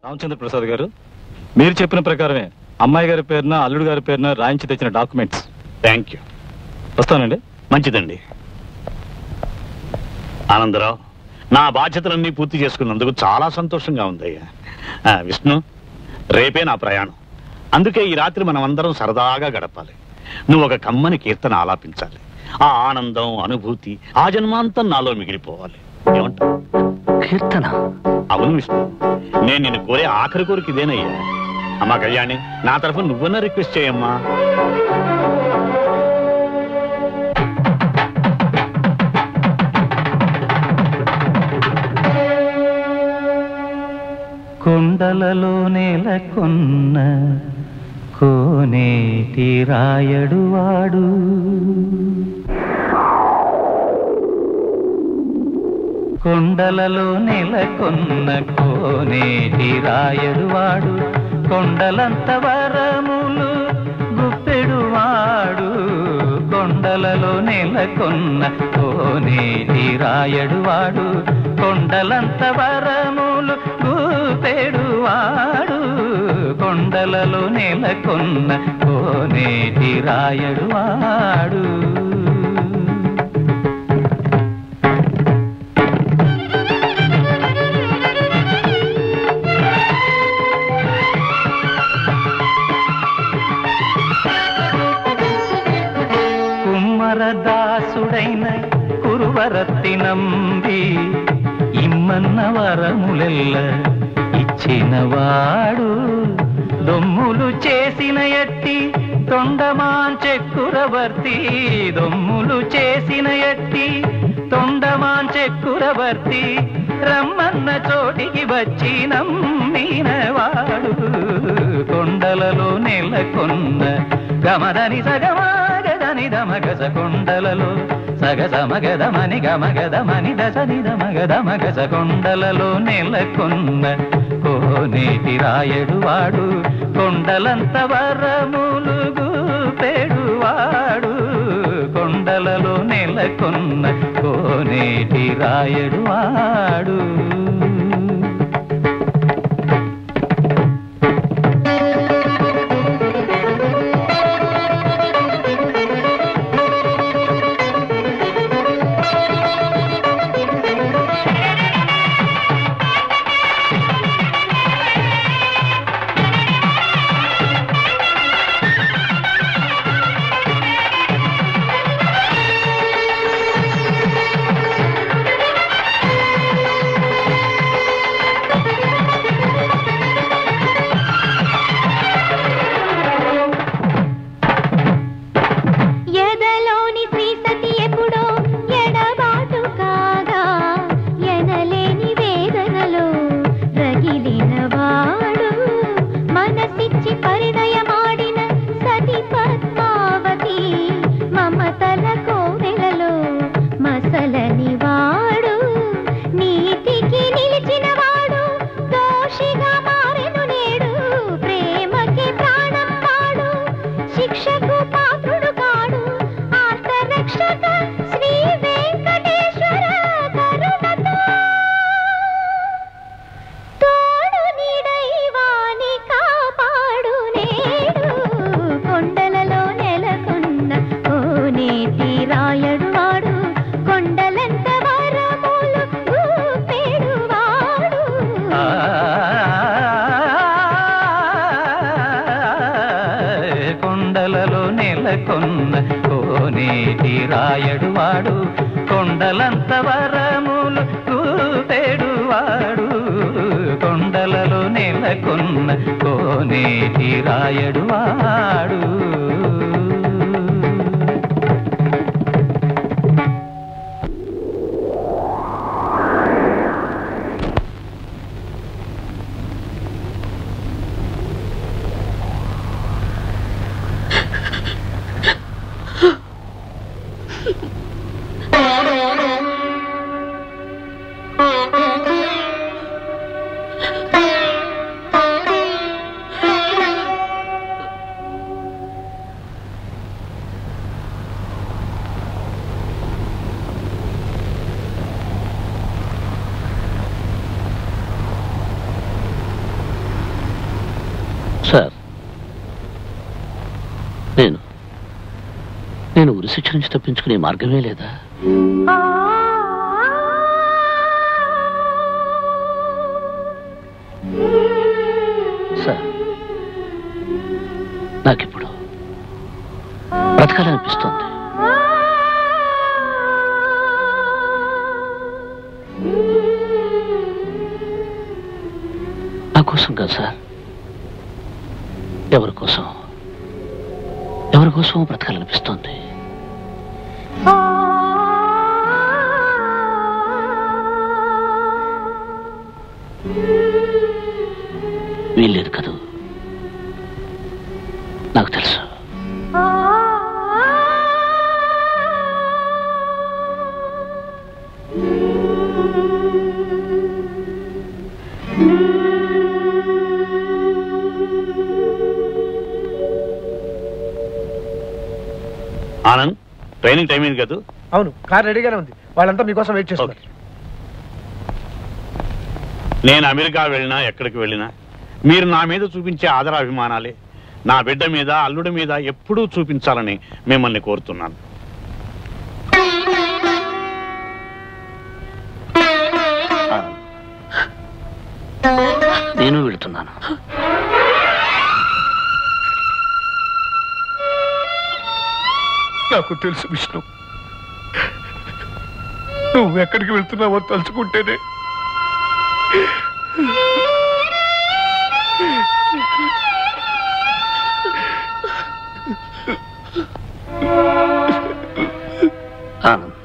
రామచంద్ర ప్రసాద్ గారు, మీరు చెప్పిన ప్రకారమే అమ్మాయి గారి పేరున అల్లుడు గారి పేరున రాయించి తెచ్చిన డాక్యుమెంట్స్. Thank you. వస్తానండి. మంచిదండి. ఆనందరావు, నా బాధ్యతలన్నీ పూర్తి చేసుకున్నందుకు చాలా సంతోషంగా ఉందయ్యా. విష్ణు, రేపే నా ప్రయాణం. అందుకే ఈ రాత్రి మనం అందరం సరదాగా గడపాలి. నువ్వు ఒక కమ్మని కీర్తన ఆలాపించాలి. ఆ ఆనందం, అనుభూతి ఆ జన్మాంతం నాలో మిగిలిపోవాలి. ఏమంటావు? కీర్తన? అవును విష్ణు, నేను నిన్ను కోరే ఆఖరి కోరిక ఇదేనయ్యా. అమ్మా కళ్యాణి, నా తరఫు నువ్వన్నా రిక్వెస్ట్ చేయమ్మా. కొండలలో నెలకొన్న కోనేటి రాయడు వాడు, కొండలలో నెలకొన్న కోనేటి రాయడు వాడు, కొండలంత వరములు గుప్పెడువాడు, కొండలలో నెలకొన్న కోనేటి రాయడు వాడు, కొండలంత వరములు గుప్పెడువాడు, కొండలలో నెలకొన్న కోనేటి రాయడు వాడు. దాసుడైన కురువరత్తి నంబి ఇమ్మన్న వరములెల్ల ఇచ్చినవాడు, దొమ్ములు చేసిన ఎట్టి తొండమాంచెక్కురవర్తి, దొమ్ములు చేసిన ఎట్టి తొండమాంచెక్కురవర్తి, రమ్మన్న చోటికి వచ్చి నమ్మినవాడు, కొండలలో నెలకొన్న గమదని సగమాగదని దమగస, కొండలలో సగసమగదమని గమగదమని దశని దమగదమగస, కొండలలో నెలకొన్న కోనేటి రాయడు వాడు, కొండలంత వరములు గుపెడువాడు, కొండలలో నెలకొన్న కోనేటి రాయడు వాడు. కొండలలో నెలకొన్న కోనేటి రాయడు వాడు, కొండలంత వరములు గుపెడువాడు, కొండలలో నెలకొన్న కోనేటి రాయడు వాడు. శిక్ష నుంచి తప్పించుకునే మార్గమే లేదా? సార్, నాకిప్పుడు బ్రతకాలనిపిస్తోంది. నా కోసం కాదు సార్, ఎవరి కోసం బ్రతకాలనిపిస్తోంది. వీల్లేదు కదూ, నాకు తెలుసు. ఆనంద్, ట్రైనింగ్ టైం అయింది కదా? అవును, కార్ రెడీగానే ఉంది. వాళ్ళంతా మీకోసం వెయిట్ చేస్తున్నారు. నేను అమెరికా వెళ్ళినా ఎక్కడికి వెళ్ళినా మీరు నా మీద చూపించే ఆదరాభిమానాలే నా బిడ్డ మీద, అల్లుడి మీద ఎప్పుడూ చూపించాలని మిమ్మల్ని కోరుతున్నాను. నేను వెళుతున్నాను. నాకు తెలుసు విష్ణు, నువ్వు ఎక్కడికి వెళ్తున్నావో తలుచుకుంటేనే ఆనంద్,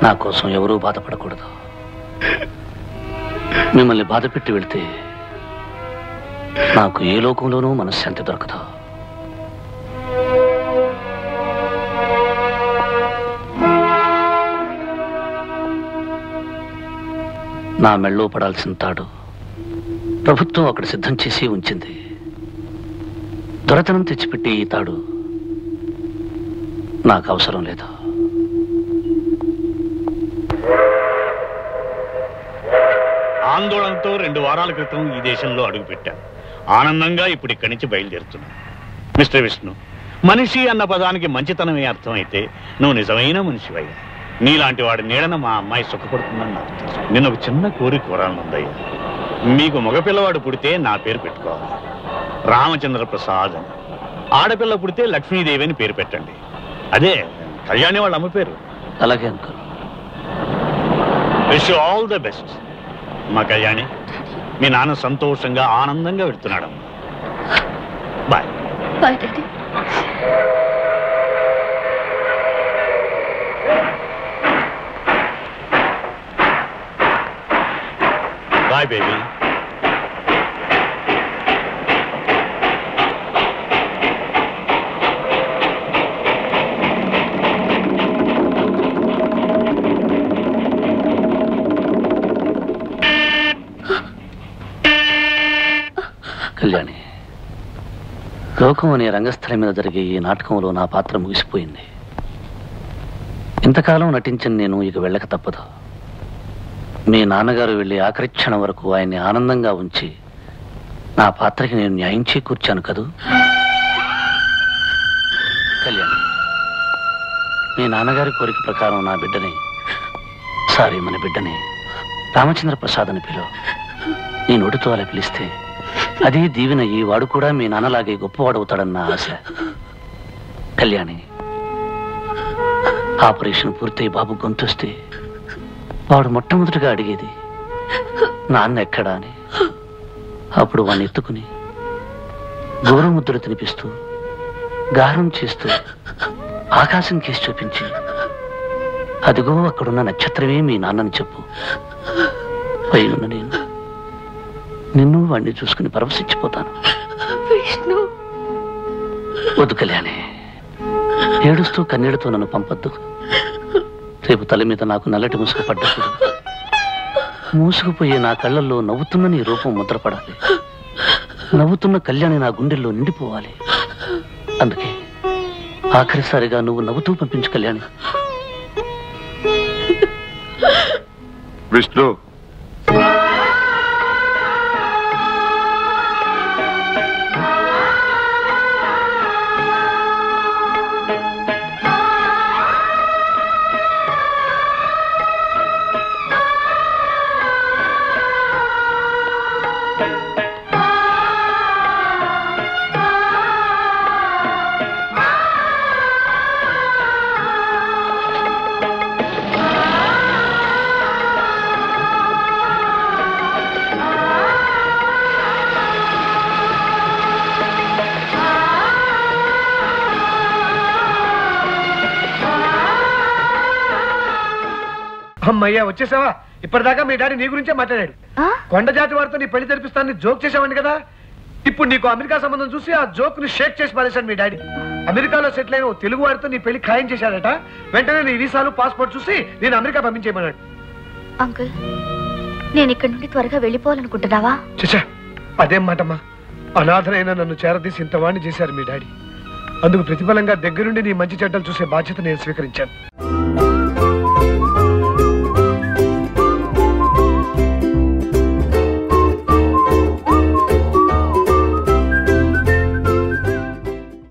నా కోసం ఎవరూ బాధపడకూడదు. మిమ్మల్ని బాధ పెట్టి వెళితే నాకు ఏ లోకంలోనూ మనశ్శాంతి దొరకదు. నా మెళ్ళో పడాల్సిన తాడు ప్రభుత్వం అక్కడ సిద్ధం చేసి ఉంచింది. దొరతనం తెచ్చిపెట్టి ఈ తాడు నాకు అవసరం లేదు. ఆందోళనతో 2 వారాల క్రితం ఈ దేశంలో అడుగుపెట్టాను. ఆనందంగా ఇప్పుడు ఇక్కడి నుంచి బయలుదేరుతున్నాను. మిస్టర్ విష్ణు, మనిషి అన్న పదానికి మంచితనమే అర్థమైతే నువ్వు నిజమైన మనిషివయ్యా. నీలాంటి వాడి నీడన మా అమ్మాయి సుఖపడుతుందని నాకు తెలుసు. నేను ఒక చిన్న కోరిక కోరాలనుందయ్యా. మీకు మగపిల్లవాడు పుడితే నా పేరు పెట్టుకోవాలి, రామచంద్ర ప్రసాద్ అని. ఆడపిల్ల పుడితే లక్ష్మీదేవి అని పేరు పెట్టండి. అదే కళ్యాణి వాళ్ళ అమ్మ పేరు. అలాగే uncle. Wish you all the best. మా కళ్యాణి, మీ నాన్న సంతోషంగా ఆనందంగా వెళ్తున్నాడు. Bye. Bye daddy. Bye baby. Kalyani, లోకం అనే రంగస్థలం మీద జరిగే ఈ నాటకంలో నా పాత్ర ముగిసిపోయింది. ఇంతకాలం నటించిన నేను ఇక వెళ్ళక తప్పదు. మీ నాన్నగారు వెళ్ళి ఆఖరి క్షణం వరకు ఆయన్ని ఆనందంగా ఉంచి నా పాత్రకి నేను న్యాయం చేకూర్చాను కదూ. కళ్యాణి, మీ నాన్నగారి కోరిక ప్రకారం నా బిడ్డని, మన బిడ్డని రామచంద్ర ప్రసాద్ అని పిలువు. నీ నోటితో అలా పిలిస్తే అదే దీవెనయ్యి వాడు కూడా మీ నాన్నలాగే గొప్పవాడవుతాడన్న ఆశ. కళ్యాణి, ఆపరేషన్ పూర్తయి బాబు గొంతొస్తే వాడు మొట్టమొదటిగా అడిగేది నాన్న ఎక్కడా అని. అప్పుడు వాడిని ఎత్తుకుని గోరుముద్దలు తినిపిస్తూ గారం చేస్తూ ఆకాశం కేసి చూపించి, అదిగో అక్కడున్న నక్షత్రమే మీ నాన్నని చెప్పు. పైన నేను నిన్ను వాడిని చూసుకుని పరవశించిపోతాను. వద్దు కళ్యాణి, ఏడుస్తూ కన్నీళ్లతో నన్ను పంపొద్దు. రేపు తల మీద నాకు నల్లటి ముసుగు పడ్డప్పుడు మూసుకుపోయే నా కళ్ళల్లో నవ్వుతున్న నీ రూపం ముద్రపడాలి. నవ్వుతున్న కళ్యాణి నా గుండెల్లో నిండిపోవాలి. అందుకే ఆఖరిసారిగా నువ్వు నవ్వుతూ పంపించు కళ్యాణి. విష్ణు, అమ్మయ్యా వచ్చేసావా? ఇప్పటిదాకా మీ డాడీ నీ గురించే మాట్లాడాడు. కొండ జాతి వారితో నీ పెళ్లి జరిపిస్తానని జోక్ చేసావండి కదా. ఇప్పుడు నీకు అమెరికా సంబంధం చూసి ఆ జోక్ ని షేక్ చేసి పారేశాడు మీ డాడీ. అమెరికాలో సెటిల్ అయిన తెలుగు వారితో నీ పెళ్లి ఖాయం చేశాడట. వెంటనే నీ వీసాలు పాస్పోర్ట్ చూసి నేను అమెరికా పంపించేయమన్నాడు. అంకుల్, నేను ఇక్కడి నుండి త్వరగా వెళ్ళిపోవాలనుకుంటున్నావా? చచ్చా, అదేం మాటమ్మా. అనాథనైనా నన్ను చేరదీసి ఇంతవాణ్ణి చేశారు మీ డాడీ. అందుకు ప్రతిఫలంగా దగ్గరుండి నీ మంచి చెడ్డలు చూసే బాధ్యత నేను స్వీకరించాను.